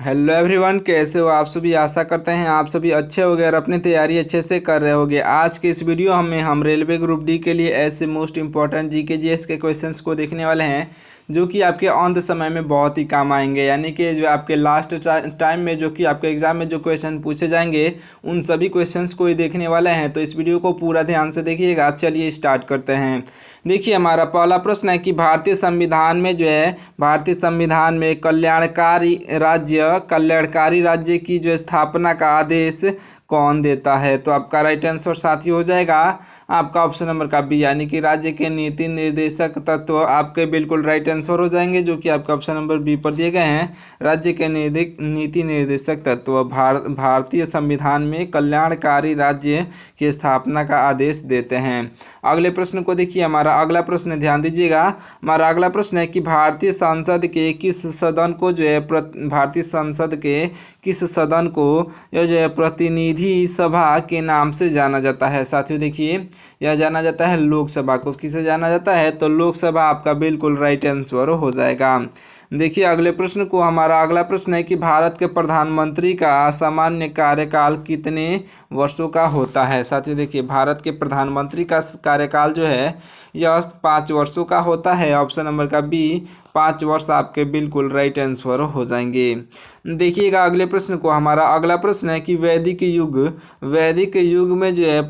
Hello everyone, कैसे हो आप सभी। आशा करते हैं आप सभी अच्छे होंगे और अपनी तैयारी अच्छे से कर रहे होंगे। आज के इस वीडियो में हम रेलवे ग्रुप डी के लिए ऐसे मोस्ट इंपॉर्टेंट जीके जीएस के क्वेश्चंस को देखने वाले हैं जो कि आपके अंत समय में बहुत ही काम आएंगे। यानी कि जो आपके लास्ट टाइम में जो कि आपके एग्जाम में जो क्वेश्चन पूछे जाएंगे उन सभी क्वेश्चंस को ही देखने वाले हैं। तो इस वीडियो को पूरा ध्यान से देखिएगा। चलिए स्टार्ट करते हैं। देखिए, हमारा पहला प्रश्न है कि भारतीय संविधान में जो है भारतीय संविधान में कल्याणकारी राज्य की जो स्थापना का आदेश कौन देता है। तो आपका राइट आंसर साथी हो जाएगा आपका ऑप्शन नंबर का बी, यानी कि राज्य के नीति निर्देशक तत्व आपके बिल्कुल राइट आंसर हो जाएंगे, जो कि आपका ऑप्शन नंबर बी पर दिए गए हैं। राज्य के नीति निर्देशक तत्व भारतीय संविधान में कल्याणकारी राज्य की स्थापना का आदेश देते हैं। अगले प्रश्न को देखिए। हमारा अगला प्रश्न ध्यान दीजिएगा। हमारा अगला प्रश्न है कि भारतीय संसद के किस सदन को जो है भारतीय संसद के किस सदन को यह जो है प्रतिनिधि सभा के नाम से जाना जाता है। साथियों देखिए, यह जाना जाता है लोकसभा को। किसे जाना जाता है? तो लोकसभा आपका बिल्कुल राइट आंसर हो जाएगा। देखिए अगले प्रश्न को। हमारा अगला प्रश्न है कि भारत के प्रधानमंत्री का सामान्य कार्यकाल कितने वर्षों का होता है। साथियों देखिए, भारत के प्रधानमंत्री का कार्यकाल जो है यह 5 वर्षों का होता है। ऑप्शन नंबर का बी, 5 वर्ष आपके बिल्कुल राइट आंसर हो जाएंगे। देखिएगा अगले प्रश्न को। हमारा अगला प्रश्न है कि वैदिक युग में जो है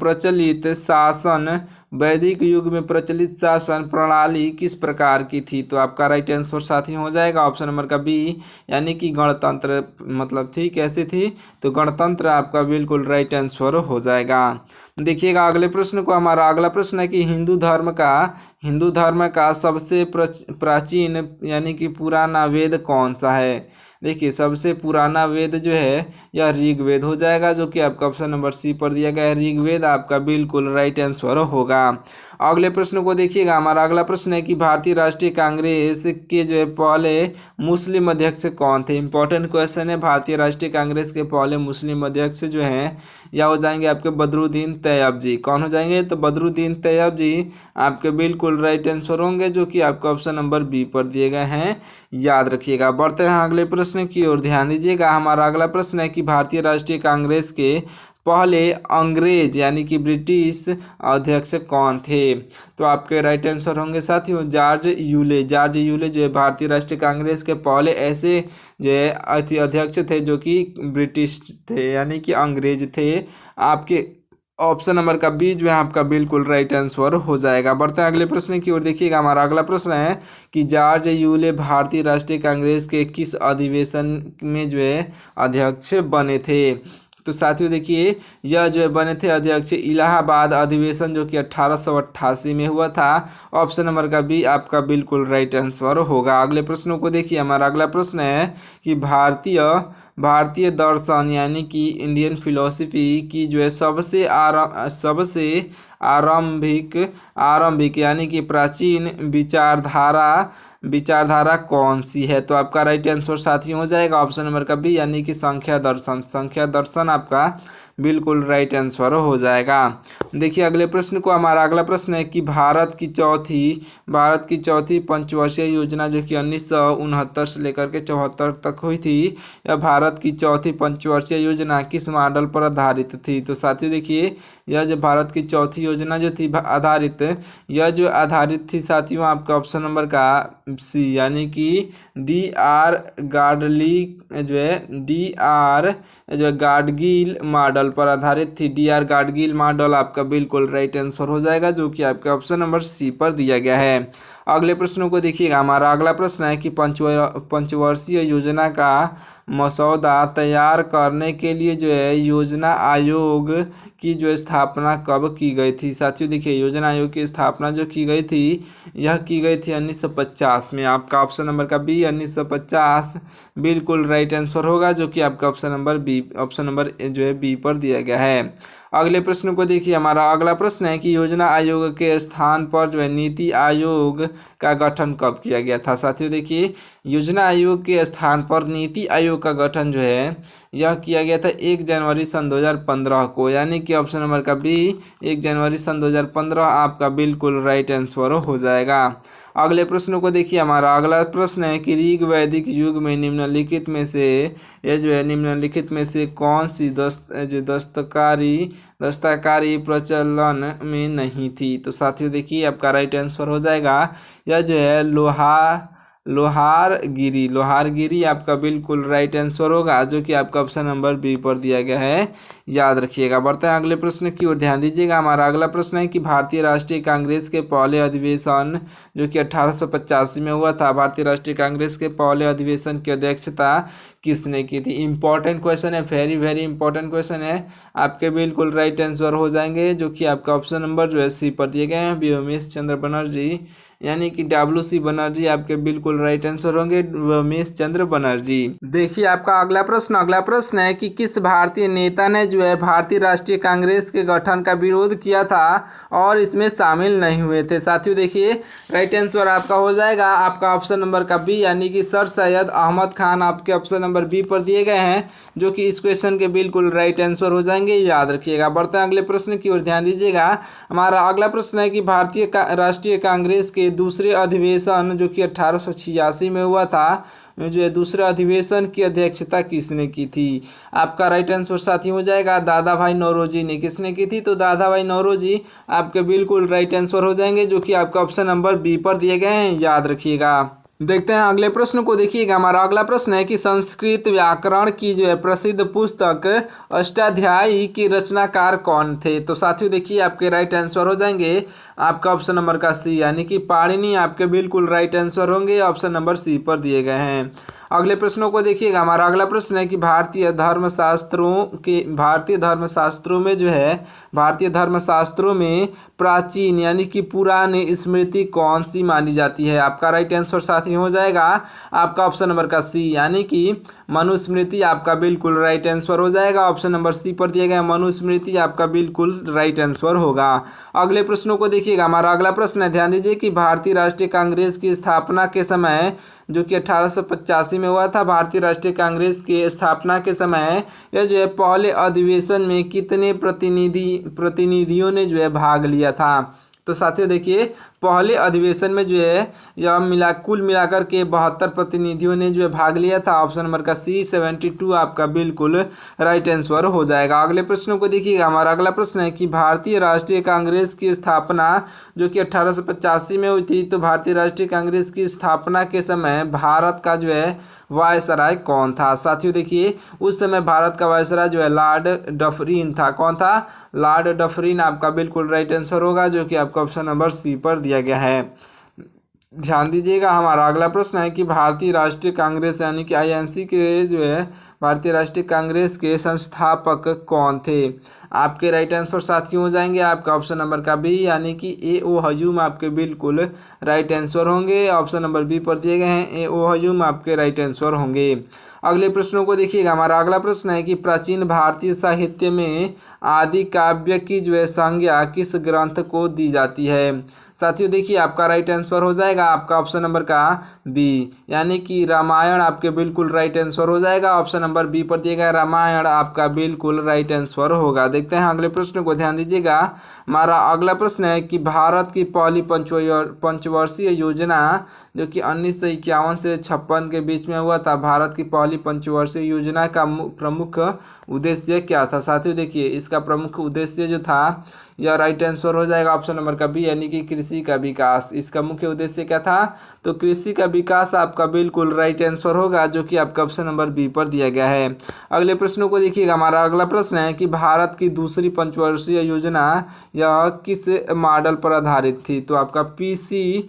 वैदिक युग में प्रचलित शासन प्रणाली किस प्रकार की थी। तो आपका राइट आंसर साथी हो जाएगा ऑप्शन नंबर का बी, यानी कि गणतंत्र मतलब थी। कैसी थी? तो गणतंत्र आपका बिल्कुल राइट आंसर हो जाएगा। देखिएगा अगले प्रश्न को। हमारा अगला प्रश्न है कि हिंदू धर्म का सबसे प्राचीन यानी कि पुराना वेद कौन सा है। देखिए, सबसे पुराना वेद जो है यह ऋग्वेद हो जाएगा, जो कि आपका ऑप्शन नंबर सी पर दिया गया है। ऋग्वेद आपका बिल्कुल राइट आंसर होगा। अगले प्रश्न को देखिएगा। हमारा अगला प्रश्न है कि भारतीय राष्ट्रीय कांग्रेस के जो है पहले मुस्लिम अध्यक्ष कौन थे। इंपॉर्टेंट क्वेश्चन है। भारतीय राष्ट्रीय कांग्रेस के पहले मुस्लिम अध्यक्ष जो हैं यह हो जाएंगे आपके बदरुद्दीन तैयब जी। कौन हो जाएंगे? तो बदरुद्दीन तैयब जी आपके बिल्कुल राइट आंसर होंगे, जो कि आपका ऑप्शन नंबर बी पर दिए गए हैं। याद रखिएगा। बढ़ते हैं अगले प्रश्न की ओर, ध्यान दीजिएगा। हमारा अगला प्रश्न है कि भारतीय राष्ट्रीय कांग्रेस के पहले अंग्रेज यानी कि ब्रिटिश अध्यक्ष कौन थे। तो आपके राइट आंसर होंगे साथियों जॉर्ज यूले जो है भारतीय राष्ट्रीय कांग्रेस के पहले ऐसे जो है अध्यक्ष थे जो कि ब्रिटिश थे यानी कि अंग्रेज थे। आपके ऑप्शन नंबर का बी जो है आपका बिल्कुल राइट आंसर हो जाएगा। बढ़ते हैं अगले प्रश्न की ओर। देखिएगा हमारा अगला प्रश्न है कि जॉर्ज यूले भारतीय राष्ट्रीय कांग्रेस के किस अधिवेशन में जो है अध्यक्ष बने थे। तो साथियों देखिए, यह जो है बने थे अध्यक्ष इलाहाबाद अधिवेशन, जो कि 1888 में हुआ था। ऑप्शन नंबर का बी आपका बिल्कुल राइट आंसर होगा। अगले प्रश्नों को देखिए। हमारा अगला प्रश्न है कि भारतीय दर्शन यानी कि इंडियन फिलोसफी की जो है सबसे आरंभिक यानी कि प्राचीन विचारधारा कौन सी है। तो आपका राइट आंसर साथी हो जाएगा ऑप्शन नंबर का बी, यानी कि संख्या दर्शन आपका बिल्कुल राइट आंसर हो जाएगा। देखिए अगले प्रश्न को। हमारा अगला प्रश्न है कि भारत की चौथी पंचवर्षीय योजना, जो कि 1969 से लेकर के 74 तक हुई थी, यह भारत की चौथी पंचवर्षीय योजना किस मॉडल पर आधारित थी। तो साथियों देखिए, यह जो भारत की चौथी योजना जो थी आधारित थी साथियों आपका ऑप्शन नंबर का सी, यानी कि गाडगिल मॉडल पर आधारित थी। DR गाडगिल मॉडल आपका बिल्कुल राइट आंसर हो जाएगा, जो कि आपके ऑप्शन नंबर सी पर दिया गया है। अगले प्रश्नों को देखिएगा। हमारा अगला प्रश्न है कि पंचवर्षीय योजना का मसौदा तैयार करने के लिए जो है योजना आयोग की जो स्थापना कब की गई थी। साथियों देखिए, योजना आयोग की स्थापना जो की गई थी यह की गई थी 1950 में। आपका ऑप्शन नंबर का बी 1950 बिल्कुल राइट आंसर होगा, जो कि आपका ऑप्शन नंबर जो है बी पर दिया गया है। अगले प्रश्न को देखिए। हमारा अगला प्रश्न है कि योजना आयोग के स्थान पर जो है नीति आयोग का गठन कब किया गया था। साथियों देखिए, योजना आयोग के स्थान पर नीति आयोग का गठन जो है यह किया गया था 1 जनवरी सन 2015 को, यानी कि ऑप्शन नंबर का बी 1 जनवरी सन 2015 आपका बिल्कुल राइट आंसर हो जाएगा। अगले प्रश्न को देखिए, हमारा अगला प्रश्न है कि ऋग वैदिक युग में निम्नलिखित में से ये जो है निम्नलिखित में से कौन सी दस्तकारी प्रचलन में नहीं थी। तो साथियों देखिए आपका राइट आंसर हो जाएगा यह जो है लोहारगिरी आपका बिल्कुल राइट आंसर होगा, जो कि आपका ऑप्शन नंबर बी पर दिया गया है, याद रखिएगा। बढ़ते हैं अगले प्रश्न की ओर, ध्यान दीजिएगा। हमारा अगला प्रश्न है कि भारतीय राष्ट्रीय कांग्रेस के पहले अधिवेशन जो कि 1885 में हुआ था, भारतीय राष्ट्रीय कांग्रेस के पहले अधिवेशन की अध्यक्षता किसने की थी। इंपॉर्टेंट क्वेश्चन है, वेरी वेरी इंपॉर्टेंट क्वेश्चन है, आपके बिल्कुल राइट आंसर हो जाएंगे, जो कि आपका ऑप्शन नंबर जो है सी पर दिए गए हैं, व्योमेश चंद्र बनर्जी, यानी कि WC बनर्जी आपके बिल्कुल राइट आंसर होंगे, व्योमेश चंद्र बनर्जी। देखिए आपका अगला प्रश्न है कि किस भारतीय नेता ने जो है भारतीय राष्ट्रीय कांग्रेस के गठन का विरोध किया था और इसमें शामिल नहीं हुए थे। साथियों देखिए राइट आंसर आपका हो जाएगा आपका ऑप्शन नंबर का बी, यानी कि सर सैयद अहमद खान आपके ऑप्शन नंबर बी पर दिए गए हैं, जो कि इस क्वेश्चन के बिल्कुल राइट आंसर हो जाएंगे, याद रखिएगा। बढ़ते हैं अगले प्रश्न की ओर, ध्यान दीजिएगा। हमारा अगला प्रश्न है कि भारतीय राष्ट्रीय कांग्रेस के दूसरे अधिवेशन जो कि 1886 में हुआ था, जो है दूसरे अधिवेशन की अध्यक्षता किसने की थी। आपका राइट आंसर साथी हो जाएगा दादा भाई नौरोजी ने। किसने की थी, तो दादा भाई नौरोजी आपके बिल्कुल राइट आंसर हो जाएंगे, जो कि आपका ऑप्शन नंबर बी पर दिए गए हैं, याद रखिएगा। देखते हैं अगले प्रश्न को। देखिएगा हमारा अगला प्रश्न है कि संस्कृत व्याकरण की जो है प्रसिद्ध पुस्तक अष्टाध्यायी के रचनाकार कौन थे। तो साथियों देखिए आपके राइट आंसर हो जाएंगे आपका ऑप्शन नंबर का सी, यानी कि पाणिनि आपके बिल्कुल राइट आंसर होंगे, ऑप्शन नंबर सी पर दिए गए हैं। अगले प्रश्नों को देखिएगा। हमारा अगला प्रश्न है कि भारतीय धर्मशास्त्रों में प्राचीन यानी कि पुरानी स्मृति कौन सी मानी जाती है। आपका राइट आंसर साथी हो जाएगा आपका ऑप्शन नंबर का सी, यानी कि मनुस्मृति आपका बिल्कुल राइट आंसर हो जाएगा, ऑप्शन नंबर सी पर दिया गया मनुस्मृति आपका बिल्कुल राइट आंसर होगा। अगले प्रश्नों को देखिएगा। हमारा अगला प्रश्न है, ध्यान दीजिए कि भारतीय राष्ट्रीय कांग्रेस की स्थापना के समय जो कि 1885 में हुआ था, भारतीय राष्ट्रीय कांग्रेस के स्थापना के समय यह जो है पहले अधिवेशन में कितने प्रतिनिधियों ने जो है भाग लिया था। तो साथियों देखिए पहले अधिवेशन में जो है यह कुल मिलाकर के 72 प्रतिनिधियों ने जो है भाग लिया था, ऑप्शन नंबर का सी 72 आपका बिल्कुल राइट आंसर हो जाएगा। अगले प्रश्नों को देखिएगा। हमारा अगला प्रश्न है कि भारतीय राष्ट्रीय कांग्रेस की स्थापना जो कि 1885 में हुई थी, तो भारतीय राष्ट्रीय कांग्रेस की स्थापना के समय भारत का जो है वायसराय कौन था। साथियों देखिए उस समय भारत का वायसराय जो है लॉर्ड डफरिन था। कौन था, लॉर्ड डफरिन आपका बिल्कुल राइट आंसर होगा, जो कि आपका ऑप्शन नंबर सी पर दिया गया है। ध्यान दीजिएगा। हमारा अगला प्रश्न है कि भारतीय राष्ट्रीय कांग्रेस यानी कि INC के जो है भारतीय राष्ट्रीय कांग्रेस के संस्थापक कौन थे। आपके राइट आंसर साथी हो जाएंगे आपका ऑप्शन नंबर का बी, यानी कि A.O. ह्यूम आपके बिल्कुल राइट आंसर होंगे, ऑप्शन नंबर बी पर दिए गए हैं A.O. ह्यूम आपके राइट आंसर होंगे। अगले प्रश्नों को देखिएगा। हमारा अगला प्रश्न है कि प्राचीन भारतीय साहित्य में आदि काव्य की जो है संज्ञा किस ग्रंथ को दी जाती है। साथियों देखिए आपका राइट आंसर हो जाएगा आपका ऑप्शन नंबर का बी, यानी कि रामायण आपके बिल्कुल राइट आंसर हो जाएगा, ऑप्शन नंबर बी पर दिया गया रामायण आपका बिल्कुल राइट आंसर होगा। देखते हैं अगले प्रश्न को, ध्यान दीजिएगा। हमारा अगला प्रश्न है कि भारत की पहली पंचवर्षीय योजना जो कि 1951 से 56 के बीच में हुआ था, भारत की पहली पंचवर्षीय योजना का प्रमुख उद्देश्य क्या था। साथियों देखिए इसका प्रमुख उद्देश्य जो था यह राइट आंसर हो जाएगा ऑप्शन नंबर का बी, यानी कि कृषि का विकास। इसका मुख्य उद्देश्य क्या था, तो कृषि का विकास आपका बिल्कुल राइट आंसर होगा, जो कि आपका ऑप्शन नंबर बी पर दिया गया है। अगले प्रश्नों को देखिएगा। हमारा अगला प्रश्न है कि भारत की दूसरी पंचवर्षीय योजना यह किस मॉडल पर आधारित थी। तो आपका PC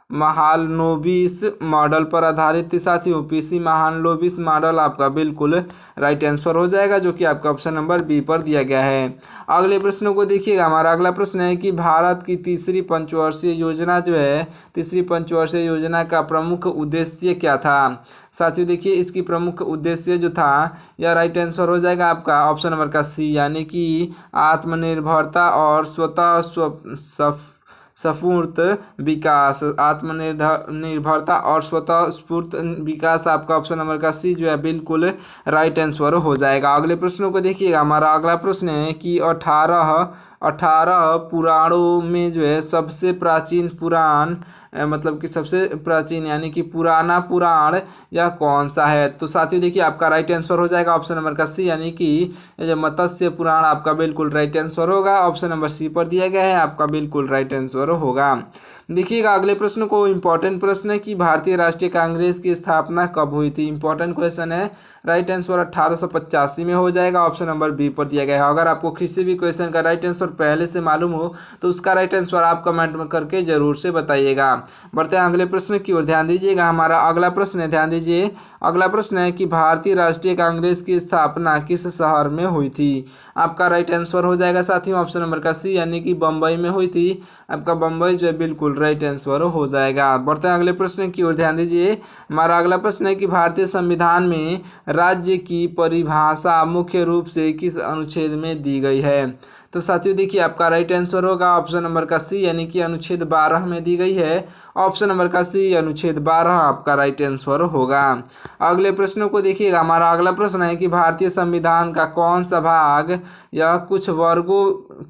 महालनोबिस मॉडल पर आधारित थी। साथियों PC महालनोबिस मॉडल आपका बिल्कुल राइट आंसर हो जाएगा, जो कि आपका ऑप्शन नंबर बी पर दिया गया है। अगले प्रश्नों को देखिएगा। हमारा अगला प्रश्न है कि भारत की तीसरी पंचवर्षीय योजना जो है तीसरी पंचवर्षीय योजना का प्रमुख उद्देश्य क्या था। साथियों देखिए इसकी प्रमुख उद्देश्य जो था यह राइट आंसर हो जाएगा आपका ऑप्शन नंबर का सी, यानी कि आत्मनिर्भरता और स्फूर्त विकास, आत्मनिर्भरता और स्वतः स्फूर्त विकास। आपका ऑप्शन नंबर का सी जो है बिल्कुल राइट आंसर हो जाएगा। अगले प्रश्नों को देखिएगा। हमारा अगला प्रश्न है कि 18 पुराणों में जो है सबसे प्राचीन पुराण मतलब कि सबसे प्राचीन यानी कि पुराना पुराण यह कौन सा है? तो साथियों देखिए आपका राइट आंसर हो जाएगा ऑप्शन नंबर का सी, यानी कि जो मत्स्य पुराण आपका बिल्कुल राइट आंसर होगा। ऑप्शन नंबर सी पर दिया गया है, आपका बिल्कुल राइट आंसर होगा। देखिएगा अगले प्रश्न को, इंपॉर्टेंट प्रश्न है कि भारतीय राष्ट्रीय कांग्रेस की स्थापना कब हुई थी? इंपॉर्टेंट क्वेश्चन है। राइट आंसर 1885 में हो जाएगा, ऑप्शन नंबर बी पर दिया गया है। अगर आपको किसी भी क्वेश्चन का राइट आंसर पहले से मालूम हो तो उसका राइट आंसर आप कमेंट में करके जरूर से बताइएगा। बढ़ते हैं अगले प्रश्न की ओर, ध्यान दीजिएगा। हमारा अगला प्रश्न है, ध्यान दीजिए, अगला प्रश्न है कि भारतीय राष्ट्रीय कांग्रेस की स्थापना किस शहर में हुई थी? आपका राइट आंसर हो जाएगा साथियों ऑप्शन नंबर का सी, यानी कि बम्बई में हुई थी। आपका बम्बई जो है बिल्कुल राइट आंसर हो जाएगा। बढ़ते हैं अगले प्रश्न की ओर, ध्यान दीजिए। हमारा अगला प्रश्न है कि भारतीय संविधान में राज्य की परिभाषा मुख्य रूप से किस अनुच्छेद में दी गई है? तो साथियों देखिए आपका राइट आंसर होगा ऑप्शन नंबर का सी, यानी कि अनुच्छेद 12 में दी गई है। ऑप्शन नंबर का सी अनुच्छेद 12 आपका राइट आंसर होगा। अगले प्रश्नों को देखिएगा। हमारा अगला प्रश्न है कि भारतीय संविधान का कौन सा भाग या कुछ वर्गों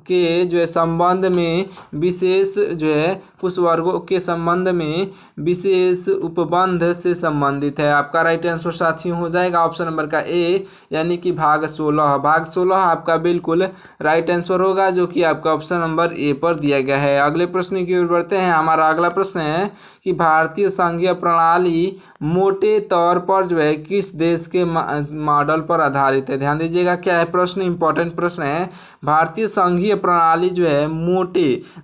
के जो है संबंध में विशेष जो है कुछ वर्गों के संबंध में विशेष उपबंध से संबंधित है? आपका राइट आंसर साथियों हो जाएगा ऑप्शन नंबर का ए, यानी कि भाग 16। भाग 16 आपका बिल्कुल राइट आंसर होगा, जो कि आपका ऑप्शन नंबर ए पर दिया गया है। अगले प्रश्न की ओर बढ़ते हैं। हमारा अगला प्रश्न है कि भारतीय संघीय प्रणाली मोटे तौर पर जो है किस देश के मॉडल पर आधारित है? ध्यान दीजिएगा क्या है प्रश्न, इंपॉर्टेंट प्रश्न है। भारतीय संघीय प्रणाली जो है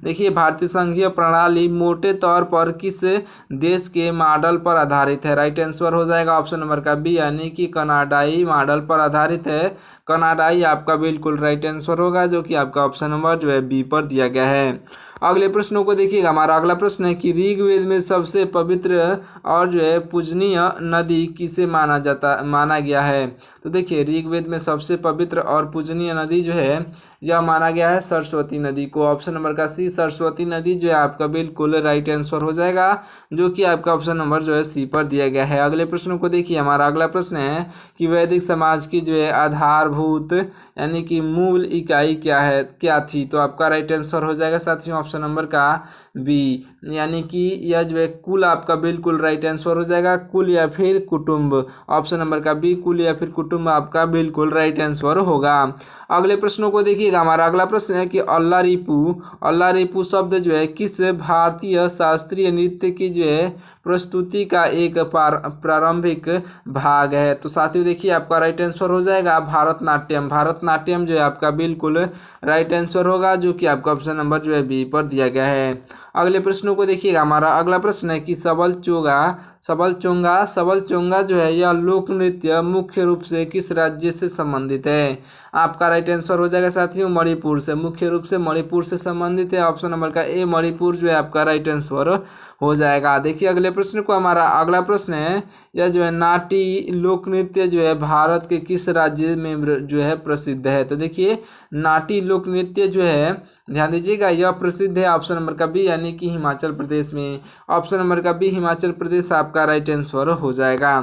देखिए भारतीय संघीय प्रणाली मोटे तौर पर किस देश के मॉडल पर आधारित है? राइट आंसर हो जाएगा ऑप्शन नंबर का बी, यानी कि कनाडाई मॉडल पर आधारित है। कनाडाई आपका बिल्कुल राइट आंसर होगा, जो कि आपका ऑप्शन नंबर जो है बी पर दिया गया है। अगले प्रश्नों को देखिएगा। हमारा अगला प्रश्न है कि ऋग्वेद में सबसे पवित्र और जो है पूजनीय नदी किसे माना गया है? तो देखिए ऋग्वेद में सबसे पवित्र और पूजनीय नदी जो है यह माना गया है सरस्वती नदी को। ऑप्शन नंबर का सी सरस्वती नदी जो है आपका बिल्कुल राइट आंसर हो जाएगा, जो कि आपका ऑप्शन नंबर जो है सी पर दिया गया है। अगले प्रश्नों को देखिए। हमारा अगला प्रश्न है कि वैदिक समाज की जो है आधारभूत यानी कि मूल इकाई क्या थी? तो आपका राइट आंसर हो जाएगा साथियों ऑप्शन नंबर का बी, यानी कि यह जो है कुल आपका बिल्कुल राइट आंसर हो जाएगा, कुल या फिर कुटुंब। ऑप्शन नंबर का बी कुल या फिर कुटुंब आपका बिल्कुल राइट आंसर होगा। अगले प्रश्नों को देखिएगा। हमारा अगला प्रश्न है कि अल्लारिपू शब्द जो है किस भारतीय शास्त्रीय नृत्य की जो है प्रस्तुति का एक प्रारंभिक भाग है? तो साथियों देखिए आपका राइट आंसर हो जाएगा भारतनाट्यम। भारतनाट्यम जो है आपका बिल्कुल राइट आंसर होगा, जो कि आपका ऑप्शन नंबर जो है बी पर दिया गया है। अगले प्रश्नों को देखिएगा। हमारा अगला प्रश्न है कि सबल चोंगा जो है यह लोक नृत्य मुख्य रूप से किस राज्य से संबंधित है? आपका राइट आंसर हो जाएगा साथियों मणिपुर से, मुख्य रूप से मणिपुर से संबंधित है। ऑप्शन नंबर का ए मणिपुर जो है आपका राइट आंसर हो जाएगा। देखिए अगले प्रश्न को, हमारा अगला प्रश्न है यह जो है नाटी लोक नृत्य जो है भारत के किस राज्य में जो है प्रसिद्ध है? तो देखिए नाटी लोक नृत्य जो है ध्यान दीजिएगा यह प्रसिद्ध है ऑप्शन नंबर का बी, यानी कि हिमाचल प्रदेश में। ऑप्शन नंबर का बी हिमाचल प्रदेश आपका राइट आंसर हो जाएगा।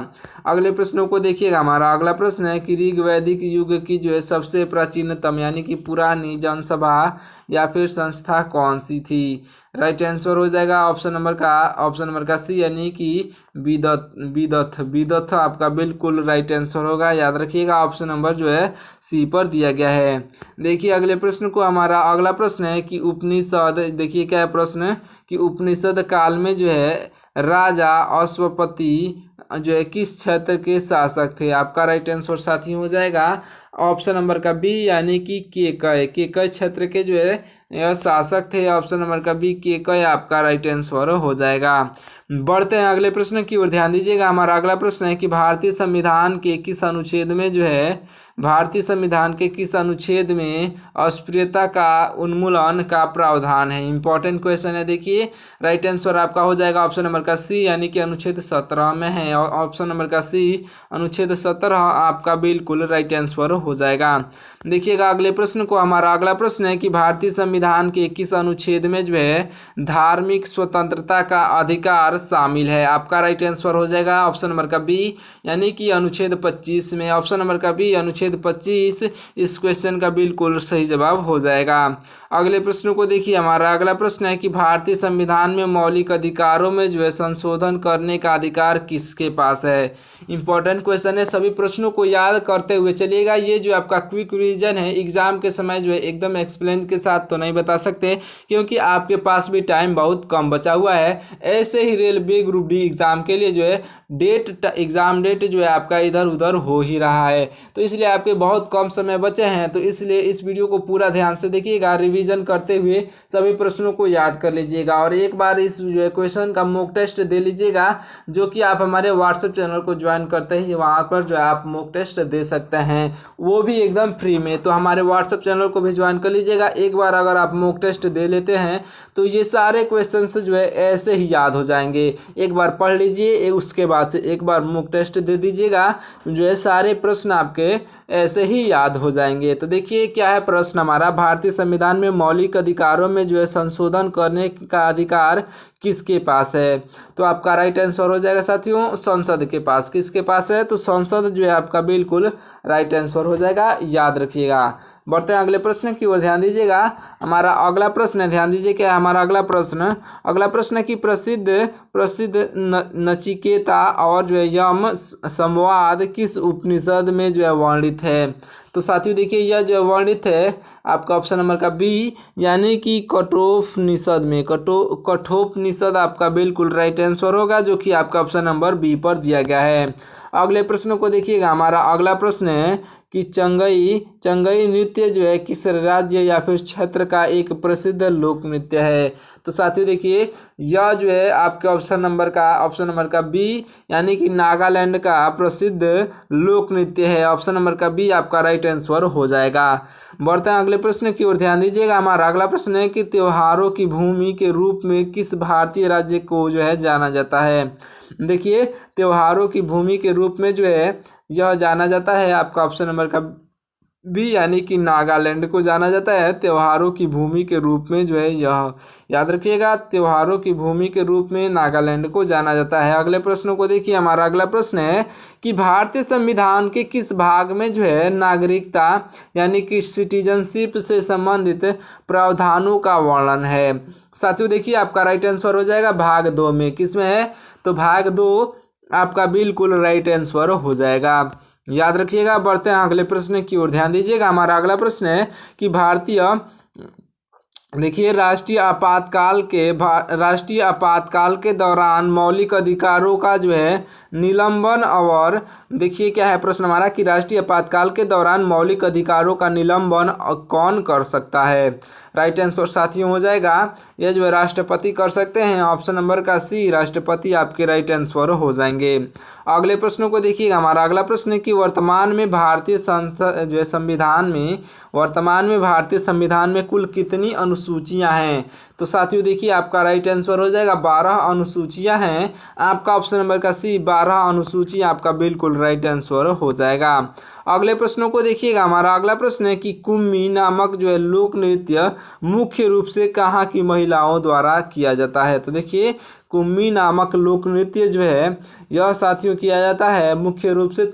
अगले प्रश्नों को देखिएगा। हमारा अगला प्रश्न है कि ऋग वैदिक युग की जो है सबसे प्राचीनतम यानी कि पुरानी जनसभा या फिर संस्था कौन सी थी? राइट आंसर हो जाएगा ऑप्शन नंबर का सी, यानी कि विदथ आपका बिल्कुल राइट आंसर होगा। याद रखिएगा ऑप्शन नंबर जो है सी पर दिया गया है। देखिए अगले प्रश्न को, हमारा अगला प्रश्न है कि उपनिषद, देखिए क्या है प्रश्न कि उपनिषद काल में जो है राजा अश्वपति जो है किस क्षेत्र के शासक थे? आपका राइट आंसर साथी हो जाएगा ऑप्शन नंबर का बी, यानी कि केकय क्षेत्र के जो है यह शासक थे। ऑप्शन नंबर का बी केकय आपका राइट आंसर हो जाएगा। बढ़ते हैं अगले प्रश्न की ओर, ध्यान दीजिएगा। हमारा अगला प्रश्न है कि भारतीय संविधान के किस अनुच्छेद में जो है भारतीय संविधान के किस अनुच्छेद में अस्पृश्यता का उन्मूलन का प्रावधान है। इंपॉर्टेंट क्वेश्चन है। देखिए राइट आंसर आपका हो जाएगा ऑप्शन नंबर का सी, यानी कि अनुच्छेद 17 में है। और ऑप्शन नंबर का सी अनुच्छेद 17 आपका बिल्कुल राइट आंसर हो जाएगा। देखिएगा अगले प्रश्न को, हमारा अगला प्रश्न है कि भारतीय संविधान के किस अनुच्छेद में जो है धार्मिक स्वतंत्रता का अधिकार शामिल है। आपका राइट आंसर हो जाएगा ऑप्शन नंबर का बी, यानी कि अनुच्छेद 25 में। ऑप्शन नंबर का बी अनुच्छेद 25 इस क्वेश्चन का बिल्कुल सही जवाब हो जाएगा। अगले प्रश्न को देखिए, हमारा अगला प्रश्न है कि भारतीय संविधान में मौलिक अधिकारों में जो है संशोधन करने का अधिकार किसके पास है। इंपॉर्टेंट क्वेश्चन है, सभी प्रश्नों को याद करते हुए चलिएगा। ये जो आपका क्विक रिवीजन है एग्जाम के समय जो है एकदम एक्सप्लेन के साथ तो नहीं बता सकते, क्योंकि आपके पास भी टाइम बहुत कम बचा हुआ है। ऐसे ही रेलवे ग्रुप डी एग्जाम के लिए जो है एग्जाम डेट जो है आपका इधर उधर हो ही रहा है, तो इसलिए आपके बहुत कम समय बचे हैं। तो इसलिए इस वीडियो को पूरा ध्यान से देखिएगा, रिवीजन करते हुए सभी प्रश्नों को याद कर लीजिएगा और एक बार इस जो है क्वेश्चन का मॉक टेस्ट दे लीजिएगा, जो कि आप हमारे व्हाट्सएप चैनल को ज्वाइन करते ही वहाँ पर जो है आप मॉक टेस्ट दे सकते हैं, वो भी एकदम फ्री में। तो हमारे व्हाट्सएप चैनल को भी ज्वाइन कर लीजिएगा। एक बार अगर आप मॉक टेस्ट दे लेते हैं तो ये सारे क्वेश्चन जो है ऐसे ही याद हो जाएंगे। एक बार पढ़ लीजिए, उसके बाद से एक बार मॉक टेस्ट दे दीजिएगा, जो है सारे प्रश्न आपके ऐसे ही याद हो जाएंगे। तो देखिए क्या है प्रश्न हमारा, भारतीय संविधान में मौलिक अधिकारों में जो है संशोधन करने का अधिकार किसके पास है। तो आपका राइट आंसर हो जाएगा साथियों संसद के पास। किसके पास है, तो संसद जो है आपका बिल्कुल राइट आंसर हो जाएगा, याद रखिएगा। बढ़ते हैं अगले प्रश्न की ओर, ध्यान दीजिएगा। हमारा अगला प्रश्न है, ध्यान दीजिए क्या है हमारा अगला प्रश्न है कि प्रसिद्ध नचिकेता और जो है यम संवाद किस उपनिषद में जो है वर्णित है। तो साथियों देखिए यह जो वर्णित है आपका ऑप्शन नंबर का बी, यानी कि कठोपनिषद में। कठोपनिषद आपका बिल्कुल राइट आंसर होगा, जो कि आपका ऑप्शन नंबर बी पर दिया गया है। अगले प्रश्न को देखिएगा, हमारा अगला प्रश्न है कि चंगई नृत्य जो है किस राज्य या फिर क्षेत्र का एक प्रसिद्ध लोक नृत्य है। तो साथियों देखिए यह जो है आपके ऑप्शन नंबर का बी, यानी कि नागालैंड का प्रसिद्ध लोक नृत्य है। ऑप्शन नंबर का बी आपका राइट आंसर हो जाएगा। बढ़ते हैं अगले प्रश्न की ओर, ध्यान दीजिएगा। हमारा अगला प्रश्न है कि त्योहारों की भूमि के रूप में किस भारतीय राज्य को जो है जाना जाता है। देखिए त्योहारों की भूमि के रूप में जो है यह जाना जाता है आपका ऑप्शन नंबर का बी, यानी कि नागालैंड को जाना जाता है त्योहारों की भूमि के रूप में। जो है यह याद रखिएगा, त्योहारों की भूमि के रूप में नागालैंड को जाना जाता है। अगले प्रश्नों को देखिए, हमारा अगला प्रश्न है कि भारतीय संविधान के किस भाग में जो है नागरिकता यानी कि सिटीजनशिप से संबंधित प्रावधानों का वर्णन है। साथियों देखिए आपका राइट आंसर हो जाएगा भाग 2 में। किस में है, तो भाग 2 आपका बिल्कुल राइट आंसर हो जाएगा, याद रखिएगा। बढ़ते हैं अगले प्रश्न की ओर, ध्यान दीजिएगा। हमारा अगला प्रश्न है कि देखिए राष्ट्रीय आपातकाल के दौरान मौलिक अधिकारों का जो है निलंबन, और देखिए क्या है प्रश्न हमारा कि राष्ट्रीय आपातकाल के दौरान मौलिक अधिकारों का निलंबन कौन कर सकता है। राइट आंसर साथियों हो जाएगा यह जो है राष्ट्रपति कर सकते हैं। ऑप्शन नंबर का सी राष्ट्रपति आपके राइट आंसर हो जाएंगे। अगले प्रश्नों को देखिएगा। हमारा अगला प्रश्न है कि वर्तमान में भारतीय संविधान में कुल कितनी अनुसूचियां हैं। तो साथियों देखिए आपका राइट आंसर हो जाएगा 12 अनुसूचियां हैं। आपका ऑप्शन नंबर का सी 12 अनुसूची आपका बिल्कुल राइट आंसर हो जाएगा। अगले प्रश्नों को देखिएगा। हमारा अगला प्रश्न है कि कुम्मी नामक जो है लोक नृत्य मुख्य रूप से कहाँ की महिलाओं द्वारा किया जाता है। तो देखिए कुम्मी नामक लोक नृत्य जो है यह साथियों किया जाता है मुख्य रूप से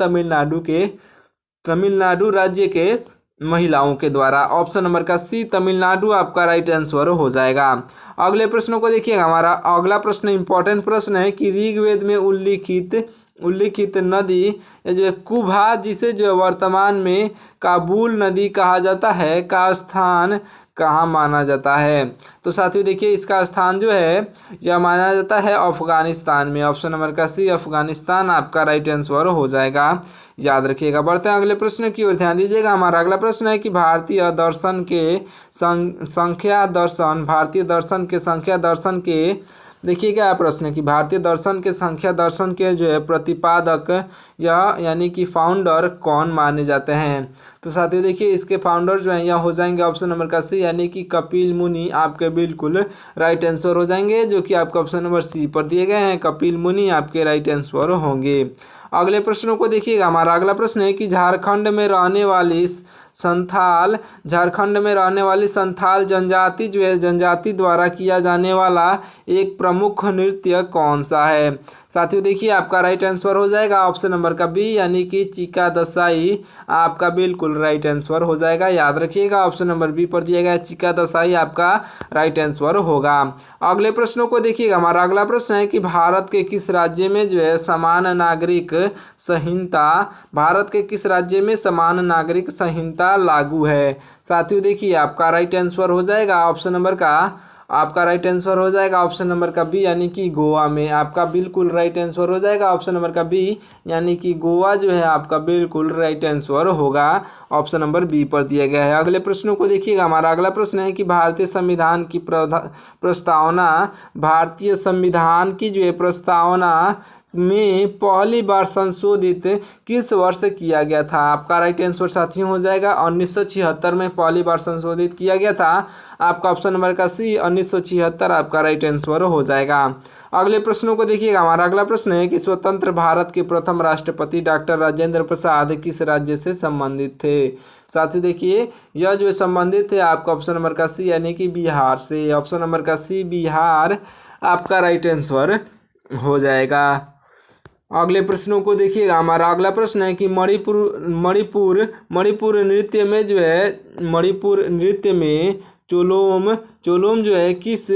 तमिलनाडु राज्य के महिलाओं के द्वारा। ऑप्शन नंबर का सी तमिलनाडु आपका राइट आंसर हो जाएगा। अगले प्रश्नों को देखिएगा। हमारा अगला प्रश्न इंपॉर्टेंट प्रश्न है कि ऋग्वेद में उल्लिखित नदी जो है कुभा, जिसे जो वर्तमान में काबुल नदी कहा जाता है, का स्थान कहाँ माना जाता है। तो साथियों देखिए इसका स्थान जो है यह माना जाता है अफगानिस्तान में। ऑप्शन नंबर का सी अफगानिस्तान आपका राइट आंसर हो जाएगा, याद रखिएगा। बढ़ते हैं अगले प्रश्न की ओर, ध्यान दीजिएगा। हमारा अगला प्रश्न है कि भारतीय दर्शन के संख्या दर्शन के देखिए क्या प्रश्न है कि भारतीय दर्शन के संख्या दर्शन के जो है प्रतिपादक या यानी कि फाउंडर कौन माने जाते हैं। तो साथियों देखिए इसके फाउंडर जो हैं यह हो जाएंगे ऑप्शन नंबर का सी यानी कि कपिल मुनि आपके बिल्कुल राइट आंसर हो जाएंगे, जो कि आपका ऑप्शन नंबर सी पर दिए गए हैं। कपिल मुनि आपके राइट आंसर होंगे। अगले प्रश्नों को देखिएगा। हमारा अगला प्रश्न है कि झारखंड में रहने वाली संथाल जनजाति जो है जनजाति द्वारा किया जाने वाला एक प्रमुख नृत्य कौन सा है। साथियों देखिए आपका राइट आंसर हो जाएगा ऑप्शन नंबर का बी यानी कि चिका दसाई आपका बिल्कुल राइट आंसर हो जाएगा। याद रखिएगा ऑप्शन नंबर बी पर दिया गया चिका दसाई आपका राइट आंसर होगा। अगले प्रश्नों को देखिएगा। हमारा अगला प्रश्न है कि भारत के किस राज्य में जो है समान नागरिक संहिता लागू है। साथियों देखिए आपका राइट आंसर हो जाएगा ऑप्शन नंबर का बी यानी कि गोवा में आपका बिल्कुल राइट आंसर हो जाएगा। ऑप्शन नंबर का बी यानी कि गोवा जो है आपका बिल्कुल राइट आंसर होगा। ऑप्शन नंबर बी पर दिया गया है। अगले प्रश्नों को देखिएगा। हमारा अगला प्रश्न है कि भारतीय संविधान की जो है प्रस्तावना में पहली बार संशोधित किस वर्ष किया गया था। आपका राइट आंसर साथियों हो जाएगा 1976 में पहली बार संशोधित किया गया था। आपका ऑप्शन नंबर का सी 1976 आपका राइट आंसर हो जाएगा। अगले प्रश्नों को देखिएगा। हमारा अगला प्रश्न है कि स्वतंत्र भारत के प्रथम राष्ट्रपति डॉक्टर राजेंद्र प्रसाद किस राज्य से संबंधित थे। साथ ही देखिए यह जो संबंधित है आपका ऑप्शन नंबर का सी यानी कि बिहार से। ऑप्शन नंबर का सी बिहार आपका राइट आंसर हो जाएगा। अगले प्रश्नों को देखिएगा। हमारा अगला प्रश्न है कि मणिपुर नृत्य में चोलोम जो है किस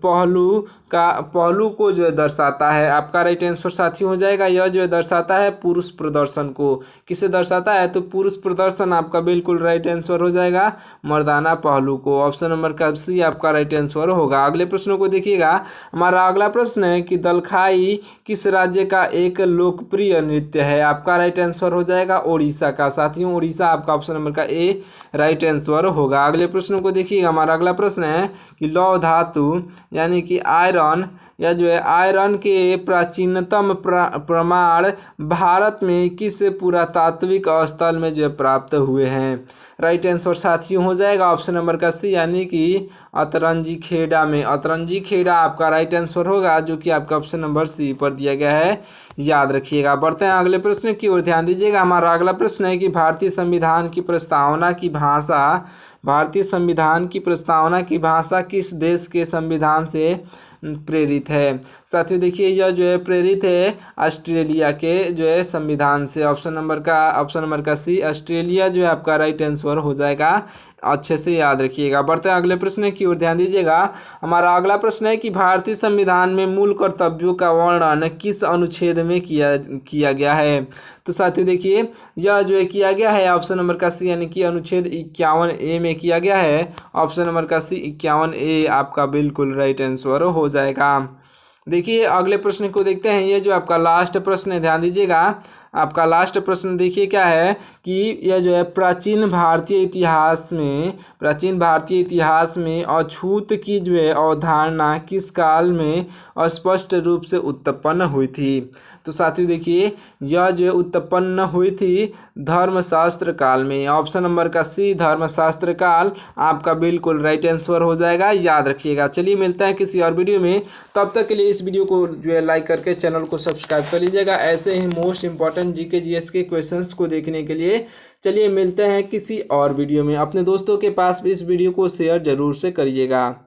पहलू को जो है दर्शाता है। आपका राइट आंसर साथी हो जाएगा यह जो है दर्शाता है पुरुष प्रदर्शन को। किसे दर्शाता है तो पुरुष प्रदर्शन आपका बिल्कुल राइट आंसर हो जाएगा मर्दाना पहलू को। ऑप्शन नंबर का सी आपका राइट आंसर होगा। अगले प्रश्नों को देखिएगा। हमारा अगला प्रश्न है कि दलखाई किस राज्य का एक लोकप्रिय नृत्य है। आपका राइट आंसर हो जाएगा उड़ीसा का। साथियों उड़ीसा आपका ऑप्शन नंबर का ए राइट आंसर होगा। अगले प्रश्नों को देखिएगा। हमारा अगला प्रश्न है कि लौह धातु यानी कि आयरन या जो है आयरन के प्राचीनतम प्रमाण भारत में किस पुरातात्विक स्थल में जो है प्राप्त हुए हैं। राइट आंसर साथियों हो जाएगा ऑप्शन नंबर का सी यानी कि अतरंजी खेड़ा में। अतरंजी खेड़ा आपका राइट आंसर होगा, जो कि आपका ऑप्शन नंबर सी पर दिया गया है। याद रखिएगा। बढ़ते हैं अगले प्रश्न की ओर, ध्यान दीजिएगा। हमारा अगला प्रश्न है कि भारतीय संविधान की प्रस्तावना की भाषा किस देश के संविधान से प्रेरित है। साथियों देखिए यह जो है प्रेरित है ऑस्ट्रेलिया के जो है संविधान से। ऑप्शन नंबर का सी ऑस्ट्रेलिया जो है आपका राइट आंसर हो जाएगा। अच्छे से याद रखिएगा। बढ़ते हैं अगले प्रश्न की ओर, ध्यान दीजिएगा। हमारा अगला प्रश्न है कि भारतीय संविधान में मूल कर्तव्यों का वर्णन किस अनुच्छेद में किया गया है। तो साथियों देखिए यह जो है किया गया है ऑप्शन नंबर का सी यानी कि अनुच्छेद 51A में किया गया है। ऑप्शन नंबर का सी 51A आपका बिल्कुल राइट आंसर हो जाएगा। देखिए अगले प्रश्न को देखते हैं। ये जो आपका लास्ट प्रश्न है, ध्यान दीजिएगा। आपका लास्ट प्रश्न देखिए क्या है कि यह जो है प्राचीन भारतीय इतिहास में अछूत की जो है अवधारणा किस काल में स्पष्ट रूप से उत्पन्न हुई थी। तो साथियों देखिए यह जो है उत्पन्न हुई थी धर्मशास्त्र काल में। ऑप्शन नंबर का सी धर्मशास्त्र काल आपका बिल्कुल राइट आंसर हो जाएगा। याद रखिएगा। चलिए मिलते हैं किसी और वीडियो में, तब तक के लिए इस वीडियो को जो है लाइक करके चैनल को सब्सक्राइब कर लीजिएगा। ऐसे ही मोस्ट इंपॉर्टेंट जीके जीएस के क्वेश्चंस को देखने के लिए चलिए मिलते हैं किसी और वीडियो में। अपने दोस्तों के पास भी इस वीडियो को शेयर जरूर से करिएगा।